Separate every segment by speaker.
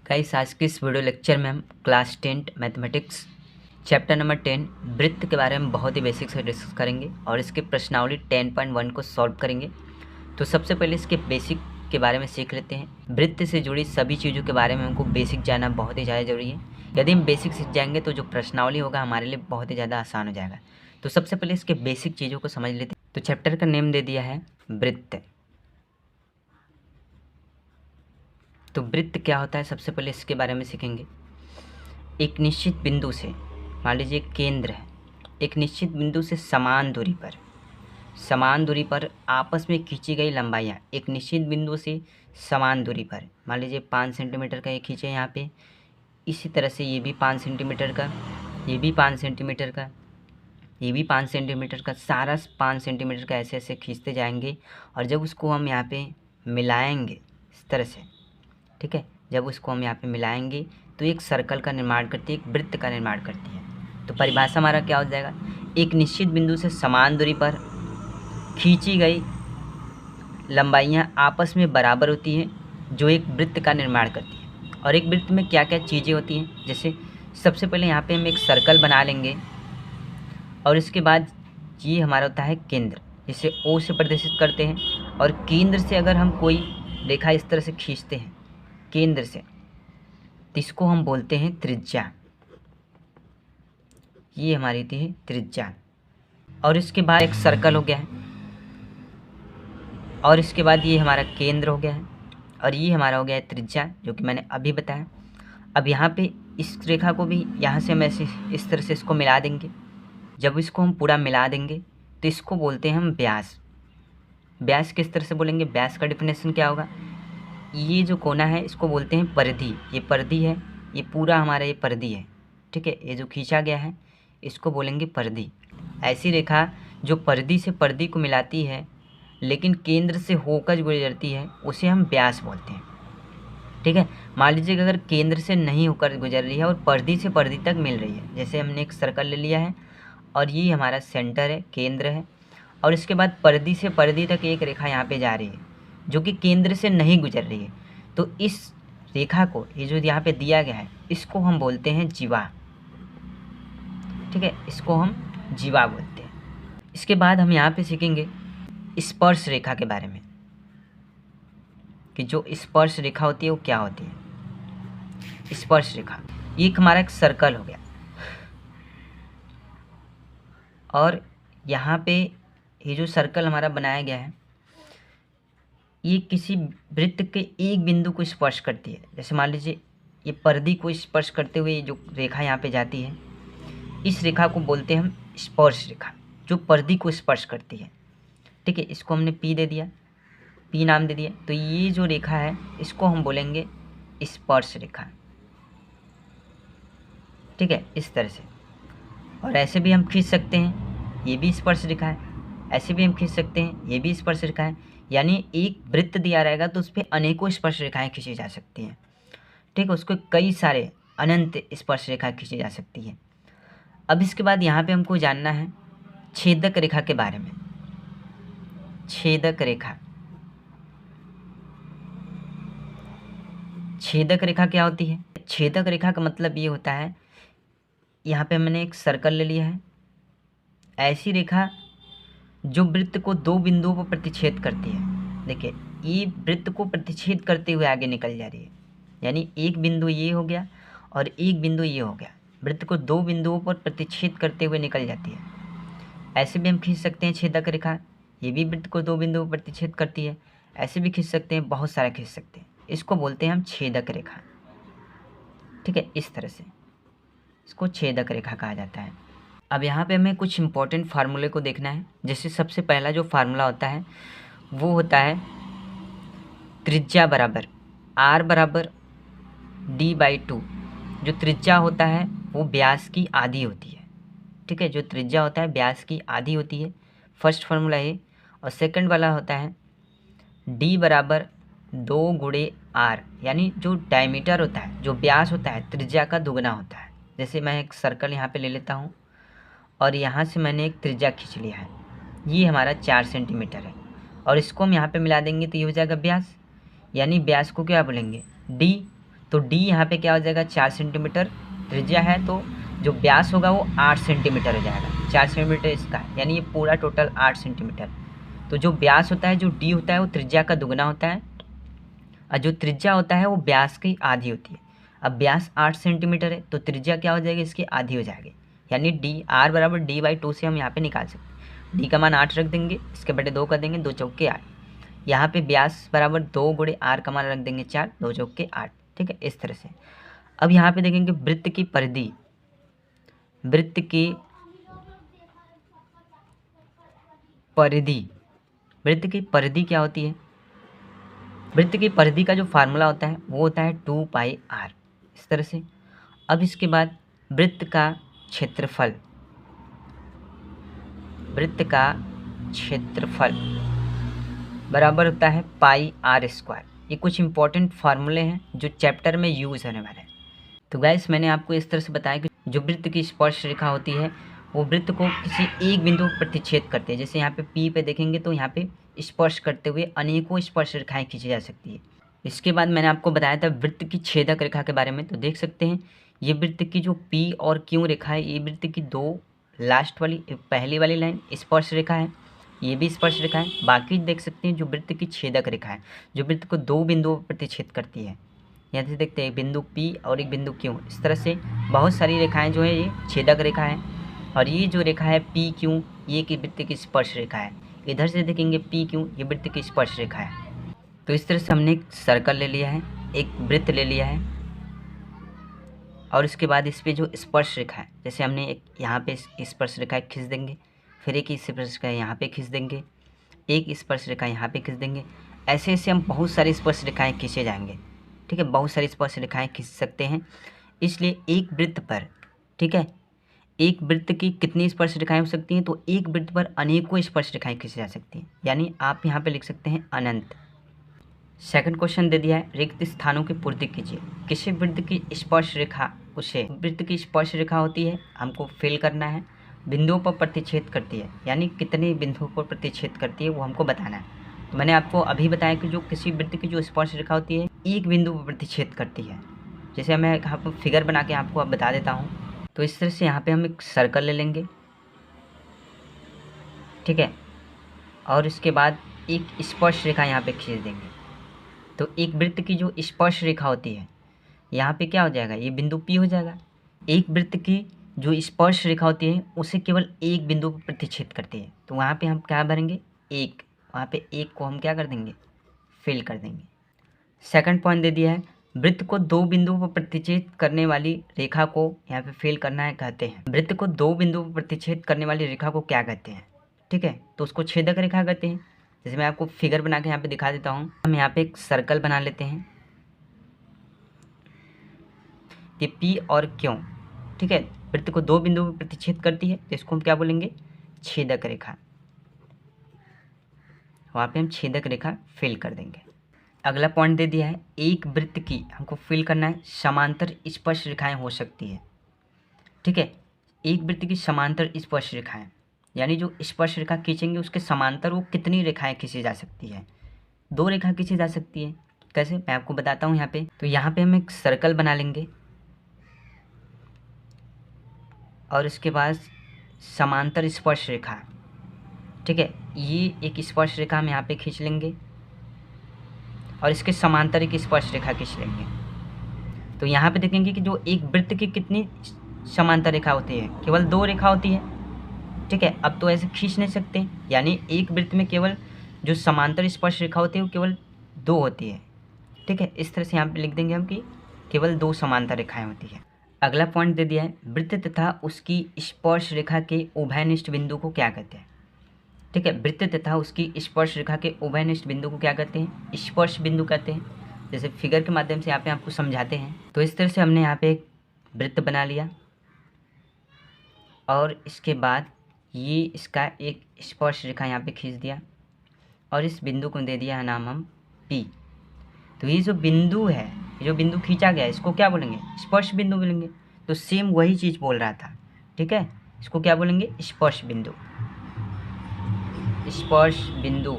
Speaker 1: Guys, आज के इस वीडियो लेक्चर में हम क्लास 10 मैथमेटिक्स चैप्टर नंबर 10 वृत्त के बारे में बहुत ही बेसिक से डिस्कस करेंगे और इसके प्रश्नावली 10.1 को सॉल्व करेंगे। तो सबसे पहले इसके बेसिक के बारे में सीख लेते हैं। वृत्त से जुड़ी सभी चीज़ों के बारे में हमको बेसिक जानना बहुत ही ज़्यादा ज़रूरी है। यदि हम बेसिक सीख जाएंगे तो जो प्रश्नावली होगा हमारे लिए बहुत ही ज़्यादा आसान हो जाएगा। तो सबसे पहले इसके बेसिक चीज़ों को समझ लेते हैं। तो चैप्टर का नेम दे दिया है वृत्त। तो वृत्त क्या होता है, सबसे पहले इसके बारे में सीखेंगे। एक निश्चित बिंदु से, मान लीजिए केंद्र है, एक निश्चित बिंदु से समान दूरी पर आपस में खींची गई लंबाइयाँ, एक निश्चित बिंदु से समान दूरी पर, मान लीजिए 5 सेंटीमीटर का ये खींचे यहाँ पे, इसी तरह से ये भी 5 सेंटीमीटर का, ये भी 5 सेंटीमीटर का, ये भी 5 सेंटीमीटर का, सारा 5 सेंटीमीटर का ऐसे ऐसे खींचते जाएंगे। और जब उसको हम यहाँ पे मिलाएंगे इस तरह से, ठीक है, जब उसको हम यहाँ पे मिलाएंगे तो एक सर्कल का निर्माण करती है, एक वृत्त का निर्माण करती है। तो परिभाषा हमारा क्या हो जाएगा, एक निश्चित बिंदु से समान दूरी पर खींची गई लंबाइयाँ आपस में बराबर होती हैं, जो एक वृत्त का निर्माण करती है। और एक वृत्त में क्या क्या चीज़ें होती हैं, जैसे सबसे पहले यहाँ पे हम एक सर्कल बना लेंगे और इसके बाद ये हमारा होता है केंद्र, जिसे ओ से प्रदर्शित करते हैं। और केंद्र से अगर हम कोई रेखा इस तरह से खींचते हैं केंद्र से, तो इसको हम बोलते हैं त्रिज्या। ये हमारी थी त्रिज्या। और इसके बाद एक सर्कल हो गया है, और इसके बाद ये हमारा केंद्र हो गया है, और ये हमारा हो गया है त्रिज्या, जो कि मैंने अभी बताया। अब यहाँ पे इस रेखा को भी यहाँ से हम ऐसे इस तरह से इसको मिला देंगे। जब इसको हम पूरा मिला देंगे तो इसको बोलते हैं हम व्यास। व्यास किस तरह से बोलेंगे, व्यास का डिफिनेशन क्या होगा, ये जो कोना है इसको बोलते हैं परिधि। ये परिधि है, ये पूरा हमारा ये परिधि है, ठीक है, ये जो खींचा गया है इसको बोलेंगे परिधि। ऐसी रेखा जो परिधि से परिधि को मिलाती है लेकिन केंद्र से होकर गुजरती है उसे हम व्यास बोलते हैं, ठीक है। मान लीजिए कि अगर केंद्र से नहीं होकर गुजर रही है और परिधि से परिधि तक मिल रही है, जैसे हमने एक सर्कल ले लिया है और ये हमारा सेंटर है, केंद्र है, और इसके बाद परिधि से परिधि तक एक रेखा यहाँ पे जा रही है जो कि केंद्र से नहीं गुजर रही है, तो इस रेखा को, ये जो यहाँ पे दिया गया है, इसको हम बोलते हैं जीवा, ठीक है, इसको हम जीवा बोलते हैं। इसके बाद हम यहाँ पे सीखेंगे स्पर्श रेखा के बारे में, कि जो स्पर्श रेखा होती है वो क्या होती है। स्पर्श रेखा ये एक हमारा एक सर्कल हो गया, और यहाँ पे ये जो सर्कल हमारा बनाया गया है ये किसी वृत्त के एक बिंदु को स्पर्श करती है। जैसे मान लीजिए ये परिधि को स्पर्श करते हुए जो रेखा यहाँ पे जाती है, इस रेखा को बोलते हैं हम स्पर्श रेखा, जो परिधि को स्पर्श करती है, ठीक है। इसको हमने पी दे दिया, पी नाम दे दिया, तो ये जो रेखा है इसको हम बोलेंगे स्पर्श रेखा, ठीक है, इस तरह से। और ऐसे भी हम खींच सकते हैं, ये भी स्पर्श रेखा है, ऐसे भी हम खींच सकते हैं, ये भी स्पर्श रेखा है। यानी एक वृत्त दिया रहेगा तो उस पर अनेकों स्पर्श रेखाएं खींची जा सकती हैं, ठीक है, उसको कई सारे अनंत स्पर्श रेखाएं खींची जा सकती हैं। अब इसके बाद यहाँ पे हमको जानना है छेदक रेखा के बारे में। छेदक रेखा, छेदक रेखा क्या होती है, छेदक रेखा का मतलब ये होता है, यहाँ पे मैंने एक सर्कल ले लिया है, ऐसी रेखा जो वृत्त को दो बिंदुओं पर प्रतिच्छेद करती है। देखिए ये वृत्त को प्रतिच्छेद करते हुए आगे निकल जा रही है, यानी एक बिंदु ये हो गया और एक बिंदु ये हो गया, वृत्त को दो बिंदुओं पर प्रतिच्छेद करते हुए निकल जाती है। ऐसे भी हम खींच सकते हैं छेदक रेखा, ये भी वृत्त को दो बिंदुओं पर प्रतिच्छेद करती है। ऐसे भी खींच सकते हैं, बहुत सारा खींच सकते हैं, इसको बोलते हैं हम छेदक रेखा, ठीक है, इस तरह से इसको छेदक रेखा कहा जाता है। अब यहाँ पे हमें कुछ इंपॉर्टेंट फार्मूले को देखना है। जैसे सबसे पहला जो फार्मूला होता है वो होता है त्रिज्या बराबर r बराबर d/2। जो त्रिज्या होता है वो व्यास की आधी होती है, ठीक है, जो त्रिज्या होता है व्यास की आधी होती है, फर्स्ट फार्मूला है। और सेकंड वाला होता है d बराबर 2 गुणे r, यानी जो डायमीटर होता है, जो व्यास होता है, त्रिज्या का दुगना होता है। जैसे मैं एक सर्कल यहाँ पे ले लेता हूँ और यहाँ से मैंने एक त्रिज्या खींच लिया है, ये हमारा 4 सेंटीमीटर है, और इसको हम यहाँ पे मिला देंगे तो ये हो जाएगा व्यास। यानी व्यास को क्या बोलेंगे, d, तो डी यहाँ पे क्या हो जाएगा 4 सेंटीमीटर त्रिज्या है, तो जो व्यास होगा वो 8 सेंटीमीटर हो जाएगा। 4 सेंटीमीटर इसका है, यानी ये पूरा टोटल 8 सेंटीमीटर। तो जो व्यास होता है, जो डी होता है वो त्रिज्या का दुगना होता है, और जो त्रिज्या होता है वो व्यास की आधी होती है। अब व्यास 8 सेंटीमीटर है तो त्रिज्या क्या हो जाएगी, इसकी आधी हो जाएगी, यानी डी आर बराबर डी/2 से हम यहाँ पे निकाल सकते हैं। डी का मान 8 रख देंगे, इसके बटे 2 कर देंगे, 2 चौके 8। यहाँ पे व्यास बराबर 2 गुणे आर का मान रख देंगे 4, 2 चौके 8। ठीक है, इस तरह से। अब यहाँ पे देखेंगे वृत्त की परिधि, वृत्त की परिधि, वृत्त की परिधि क्या होती है, वृत्त की परिधि का जो फार्मूला होता है वो होता है 2πr, इस तरह से। अब इसके बाद वृत्त का क्षेत्रफल, वृत्त का क्षेत्रफल बराबर होता है πr²। ये कुछ इंपॉर्टेंट फार्मूले हैं जो चैप्टर में यूज़ होने वाले हैं। तो गाइस मैंने आपको इस तरह से बताया कि जो वृत्त की स्पर्श रेखा होती है वो वृत्त को किसी एक बिंदु पर प्रतिच्छेद करती है। जैसे यहाँ पे P पे देखेंगे तो यहाँ पे स्पर्श करते हुए अनेकों स्पर्श रेखाएं खींची जा सकती है। इसके बाद मैंने आपको बताया था वृत्त की छेदक रेखा के बारे में, तो देख सकते हैं ये वृत्त की जो P और Q रेखा है, ये वृत्त की दो लास्ट वाली पहली वाली लाइन स्पर्श रेखा है, ये भी स्पर्श रेखा है। बाकी देख सकते हैं जो वृत्त की छेदक रेखा है, जो वृत्त को दो बिंदुओं पर प्रतिच्छेद करती है। यहाँ से देखते हैं एक बिंदु P और एक बिंदु Q, इस तरह से बहुत सारी रेखाएं जो है ये छेदक रेखा है। और ये जो रेखा है PQ, ये की वृत्त की स्पर्श रेखा है। इधर से देखेंगे PQ, ये वृत्त की स्पर्श रेखा है। तो इस तरह से हमने एक सर्कल ले लिया है, एक वृत्त ले लिया है, और इसके बाद इस पर जो स्पर्श रेखा है, जैसे हमने एक यहाँ पे स्पर्श रेखा खींच देंगे, फिर एक स्पर्श रेखा यहाँ पे खींच देंगे, एक स्पर्श रेखा यहाँ पे खींच देंगे। ऐसे ऐसे हम बहुत सारी स्पर्श रेखाएं खींचे जाएंगे। ठीक है, बहुत सारी स्पर्श रेखाएं खींच सकते हैं। इसलिए एक वृत्त पर, ठीक है, एक वृत्त की कितनी स्पर्श रेखाएं हो सकती हैं, तो एक वृत्त पर अनेकों स्पर्श रेखाएं खींची जा सकती हैं, यानी आप यहाँ पे लिख सकते हैं अनंत। सेकंड क्वेश्चन दे दिया है, रिक्त स्थानों की पूर्ति कीजिए। किसी वृत्त की स्पर्श रेखा, उसे वृत्त की स्पर्श रेखा होती है, हमको फिल करना है, बिंदुओं पर प्रतिच्छेद करती है, यानी कितने बिंदुओं पर प्रतिच्छेद करती है वो हमको बताना है। तो मैंने आपको अभी बताया कि जो किसी वृत्त की जो स्पर्श रेखा होती है एक बिंदु पर प्रतिच्छेद करती है। जैसे मैं यहाँ पर फिगर बना के आपको अब बता देता हूँ। तो इस तरह से यहाँ पे हम एक सर्कल ले लेंगे, ठीक है, और इसके बाद एक स्पर्श रेखा यहाँ पे खींच देंगे। तो एक वृत्त की जो स्पर्श रेखा होती है यहाँ पे क्या हो जाएगा, ये बिंदु P हो जाएगा। एक वृत्त की जो स्पर्श रेखा होती है उसे केवल एक बिंदु पर प्रतिच्छेद करती है, तो वहाँ पे हम क्या भरेंगे, एक, वहाँ पे एक को हम क्या कर देंगे, फिल कर देंगे। सेकंड पॉइंट दे दिया है, वृत्त को दो बिंदुओं पर प्रतिच्छेद करने वाली रेखा को यहाँ पे फिल करना है, कहते हैं वृत्त को दो बिंदुओं पर प्रतिच्छेद करने वाली रेखा को क्या कहते हैं। ठीक है, तो उसको छेदक रेखा कहते हैं। जैसे मैं आपको फिगर बना के यहाँ पे दिखा देता हूँ। हम यहाँ पे एक सर्कल बना लेते हैं, ये P और Q, ठीक है, वृत्त को दो बिंदुओं पर प्रतिच्छेद करती है, तो इसको हम क्या बोलेंगे, छेदक रेखा। वहाँ पे हम छेदक रेखा फिल कर देंगे। अगला पॉइंट दे दिया है, एक वृत्त की हमको फिल करना है समांतर स्पर्श रेखाएं हो सकती है। ठीक है, एक वृत्त की समांतर स्पर्श रेखाएं, यानी जो स्पर्श रेखा खींचेंगे उसके समांतर वो कितनी रेखाएं खींची जा सकती है, दो रेखा खींची जा सकती है। कैसे, मैं आपको बताता हूँ यहाँ पे। तो यहाँ पे हम एक सर्कल बना लेंगे और इसके बाद समांतर स्पर्श रेखा, ठीक है, ये एक स्पर्श रेखा हम यहाँ पे खींच लेंगे और इसके समांतर एक स्पर्श रेखा खींच लेंगे। तो यहाँ पे देखेंगे कि जो एक वृत्त की कितनी समांतर रेखा होती है, केवल दो रेखा होती है। ठीक है, अब तो ऐसे खींच नहीं सकते, यानी एक वृत्त में केवल जो समांतर स्पर्श रेखा होती है वो केवल दो होती है। ठीक है, इस तरह से यहाँ पे लिख देंगे हम कि केवल दो समांतर रेखाएं होती है। अगला पॉइंट दे दिया है, वृत्त तथा उसकी स्पर्श रेखा के उभयनिष्ठ बिंदु को क्या कहते हैं। ठीक है, वृत्त तथा उसकी स्पर्श रेखा के उभयनिष्ठ बिंदु को क्या कहते हैं, स्पर्श बिंदु कहते हैं। जैसे फिगर के माध्यम से यहाँ पे आपको समझाते हैं। तो इस तरह से हमने यहाँ पे एक वृत्त बना लिया और इसके बाद ये इसका एक स्पर्श रेखा यहाँ पे खींच दिया और इस बिंदु को दे दिया है नाम हम P। तो ये जो बिंदु है, जो बिंदु खींचा गया है, इसको क्या बोलेंगे, स्पर्श बिंदु बोलेंगे। तो सेम वही चीज़ बोल रहा था। ठीक है, इसको क्या बोलेंगे, स्पर्श बिंदु, स्पर्श बिंदु।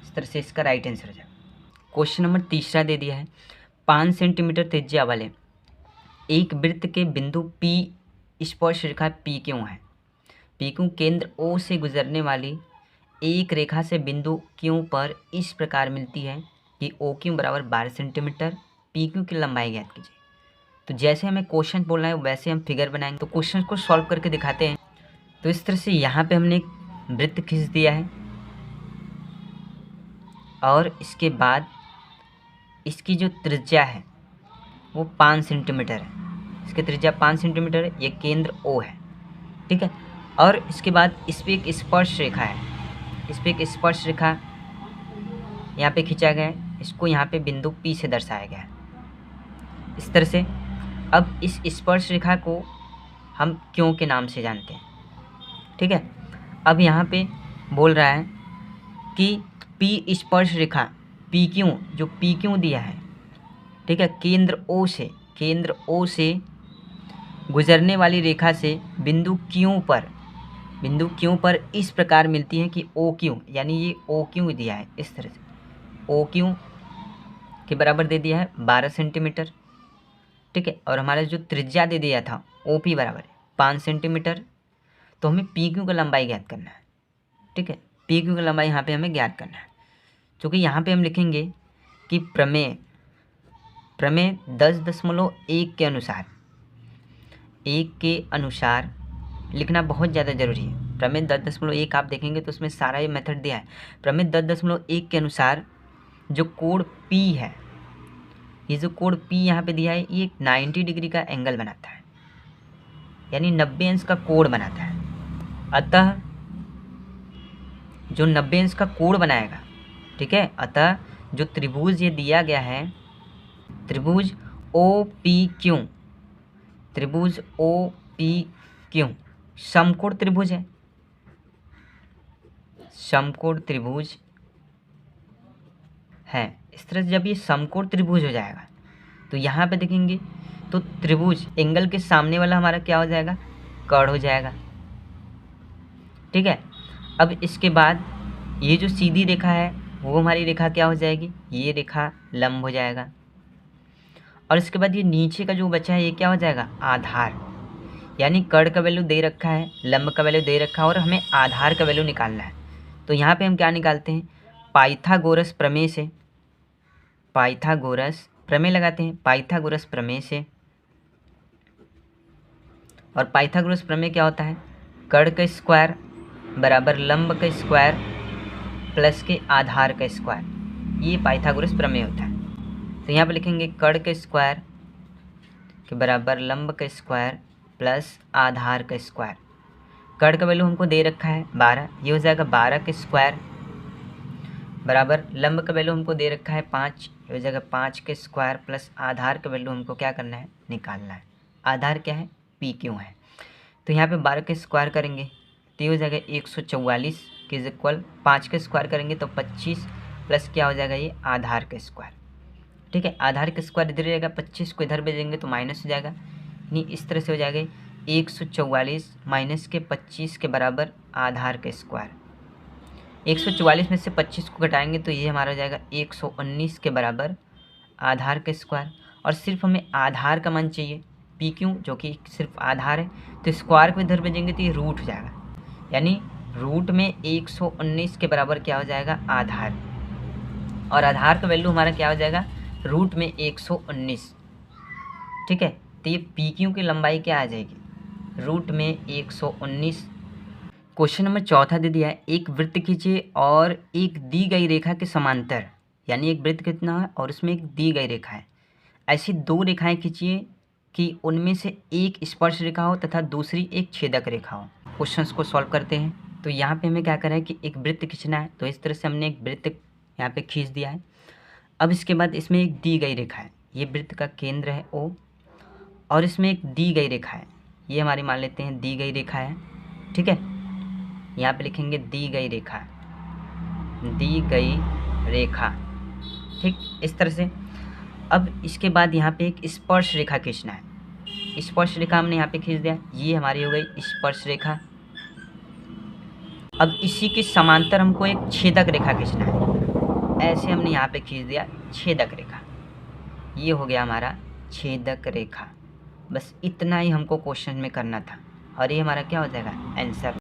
Speaker 1: इस तरह से इसका राइट आंसर हो जाएगा। क्वेश्चन नंबर तीसरा दे दिया है, 5 सेंटीमीटर त्रिज्या वाले एक वृत्त के बिंदु P स्पर्श रेखा PQ है। PQ केंद्र O से गुजरने वाली एक रेखा से बिंदु Q पर इस प्रकार मिलती है कि OQ बराबर 12 सेंटीमीटर, PQ की लंबाई ज्ञात कीजिए। तो जैसे हमें क्वेश्चन बोलना है वैसे हम फिगर बनाएंगे। तो क्वेश्चन को सॉल्व करके दिखाते हैं। तो इस तरह से यहाँ पे हमने एक वृत्त खींच दिया है और इसके बाद इसकी जो त्रिज्या है वो 5 सेंटीमीटर है। इसकी त्रिज्या 5 सेंटीमीटर है। ये केंद्र O है, ठीक है। और इसके बाद इस पर एक स्पर्श रेखा है। इस पर एक स्पर्श रेखा यहाँ पे खींचा गया है। इसको यहाँ पे बिंदु P से दर्शाया गया है इस तरह से। अब इस स्पर्श रेखा को हम क्यों के नाम से जानते हैं, ठीक है। अब यहाँ पे बोल रहा है कि P स्पर्श रेखा PQ, जो PQ दिया है, ठीक है, केंद्र O से गुजरने वाली रेखा से बिंदु Q पर इस प्रकार मिलती है कि OQ, यानी ये OQ दिया है इस तरह से। OQ के बराबर दे दिया है 12 सेंटीमीटर, ठीक है। और हमारा जो त्रिज्या दे दिया था OP बराबर 5 सेंटीमीटर। तो हमें PQ का लंबाई ज्ञात करना है, ठीक है। PQ का लंबाई यहाँ पे हमें ज्ञात करना है। क्योंकि यहाँ पे हम लिखेंगे कि प्रमेय 10.1 के अनुसार, 1 के अनुसार लिखना बहुत ज़्यादा ज़रूरी है। प्रमेय 10.1 आप देखेंगे तो उसमें सारा ये मेथड दिया है। प्रमेय 10.1 के अनुसार जो कोण P है, ये जो कोण P यहाँ पे दिया है, ये 90 डिग्री का एंगल बनाता है, यानी 90 अंश का कोण बनाता है। अतः जो 90 अंश का कोण बनाएगा, ठीक है, अतः जो त्रिभुज ये दिया गया है, त्रिभुज OPQ समकोण त्रिभुज है। समकोण त्रिभुज है। इस तरह से जब ये समकोण त्रिभुज हो जाएगा तो यहाँ पे देखेंगे तो त्रिभुज एंगल के सामने वाला हमारा क्या हो जाएगा, कर्ण हो जाएगा, ठीक है। अब इसके बाद ये जो सीधी रेखा है वो हमारी रेखा क्या हो जाएगी, ये रेखा लंब हो जाएगा। और इसके बाद ये नीचे का जो बचा है ये क्या हो जाएगा, आधार। यानी कर्ण का वैल्यू दे रखा है, लंब का वैल्यू दे रखा है और हमें आधार का वैल्यू निकालना है। तो यहाँ पे हम क्या निकालते हैं, पाइथागोरस प्रमेय से, पाइथागोरस प्रमेय लगाते हैं। पाइथागोरस प्रमेय से, और पाइथागोरस प्रमेय क्या होता है, कर्ण का स्क्वायर बराबर लंब का स्क्वायर प्लस के आधार का स्क्वायर, ये पाइथागोरस प्रमेय होता है। तो यहाँ पे लिखेंगे कर्ण के स्क्वायर के बराबर लंब का स्क्वायर प्लस आधार का स्क्वायर। कर्ण का वैल्यू हमको दे रखा है 12, ये हो जाएगा 12 के स्क्वायर बराबर लंब का वैल्यू हमको दे रखा है 5, ये हो जाएगा 5 के स्क्वायर प्लस आधार का वैल्यू हमको क्या करना है, निकालना है। आधार क्या है, PQ है। तो यहाँ पे 12 के स्क्वायर करेंगे तो ये हो जाएगा 144 के इक्वल 5 के स्क्वायर करेंगे तो 25 प्लस क्या हो जाएगा, ये आधार का स्क्वायर, ठीक है। आधार का स्क्वायर इधर रहेगा, 25 को इधर भेजेंगे तो माइनस हो जाएगा, यानी इस तरह से हो जाएगा 144 माइनस के 25 के बराबर आधार का स्क्वायर। 144 में से 25 को घटाएंगे तो ये हमारा हो जाएगा 119 के बराबर आधार का स्क्वायर। और सिर्फ हमें आधार का मान चाहिए, PQ जो कि सिर्फ आधार है, तो स्क्वायर को इधर भेजेंगे तो ये रूट हो जाएगा, यानी रूट में 119 के बराबर क्या हो जाएगा, आधार। और आधार का वैल्यू हमारा क्या हो जाएगा, रूट में 119, ठीक है। तो ये PQ की लंबाई क्या आ जाएगी, रूट में 119। क्वेश्चन नंबर 4 दे दिया है, एक वृत्त खींचिए और एक दी गई रेखा के समांतर, यानी एक वृत्त कितना है और उसमें एक दी गई रेखा है, ऐसी 2 रेखाएं खींचिए कि उनमें से एक स्पर्श रेखा हो तथा दूसरी एक छेदक रेखा हो। क्वेश्चंस को सॉल्व करते हैं। तो यहाँ पे हमें क्या करना है कि एक वृत्त खींचना है, तो इस तरह से हमने एक वृत्त यहाँ पे खींच दिया है। अब इसके बाद इसमें एक दी गई रेखा है, ये वृत्त का केंद्र है O, और इसमें एक दी गई रेखा है, ये हमारी मान लेते हैं दी गई रेखा है, ठीक है। यहाँ पे लिखेंगे दी गई रेखा, दी गई रेखा, ठीक, इस तरह से। अब इसके बाद यहाँ पे एक स्पर्श रेखा खींचना है। स्पर्श रेखा हमने यहाँ पे खींच दिया, ये हमारी हो गई स्पर्श रेखा। अब इसी के समांतर हमको एक छेदक रेखा खींचना है, ऐसे हमने यहाँ पे खींच दिया छेदक रेखा, ये हो गया हमारा छेदक रेखा। बस इतना ही हमको क्वेश्चन में करना था और ये हमारा क्या हो जाएगा आंसर।